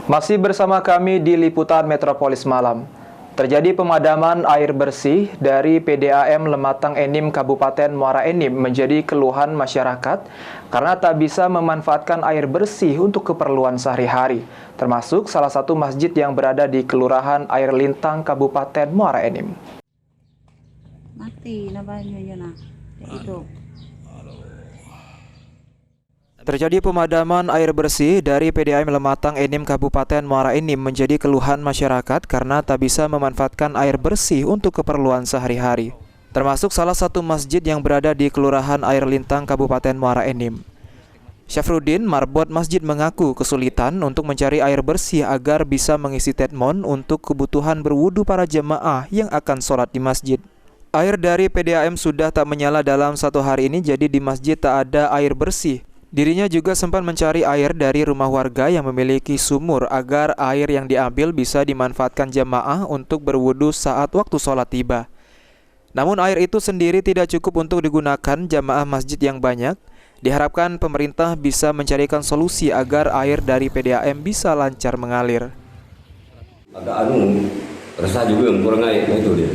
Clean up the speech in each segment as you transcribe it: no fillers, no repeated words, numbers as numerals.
Masih bersama kami di Liputan Metropolis Malam. Terjadi pemadaman air bersih dari PDAM Lematang Enim Kabupaten Muara Enim menjadi keluhan masyarakat karena tak bisa memanfaatkan air bersih untuk keperluan sehari-hari, termasuk salah satu masjid yang berada di Kelurahan Air Lintang Kabupaten Muara Enim. Mati namanya itu. Terjadi pemadaman air bersih dari PDAM Lematang Enim Kabupaten Muara Enim menjadi keluhan masyarakat karena tak bisa memanfaatkan air bersih untuk keperluan sehari-hari, termasuk salah satu masjid yang berada di Kelurahan Air Lintang Kabupaten Muara Enim. Syafruddin, marbot masjid, mengaku kesulitan untuk mencari air bersih agar bisa mengisi tetmon untuk kebutuhan berwudu para jemaah yang akan sholat di masjid. Air dari PDAM sudah tak menyala dalam 1 hari ini, jadi di masjid tak ada air bersih. Dirinya juga sempat mencari air dari rumah warga yang memiliki sumur agar air yang diambil bisa dimanfaatkan jemaah untuk berwudu saat waktu sholat tiba. Namun air itu sendiri tidak cukup untuk digunakan jemaah masjid yang banyak. Diharapkan pemerintah bisa mencarikan solusi agar air dari PDAM bisa lancar mengalir. Agak resah juga kurang air, itu dia.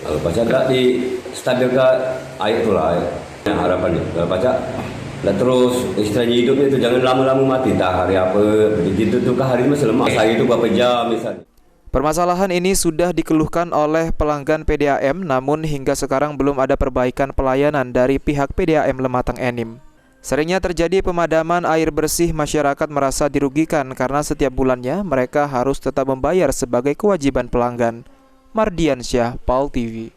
Kalau baca tak di stabilkan air tu lah. Harapannya kalau baca dan terus istilahnya hidupnya itu jangan lama-lama mati, tak hari apa begitu tuh hari masih lemah, hari itu berapa jam misalnya. Permasalahan ini sudah dikeluhkan oleh pelanggan PDAM, namun hingga sekarang belum ada perbaikan pelayanan dari pihak PDAM Lematang Enim. Seringnya terjadi pemadaman air bersih, masyarakat merasa dirugikan karena setiap bulannya mereka harus tetap membayar sebagai kewajiban pelanggan. Mardiansyah, PAL TV.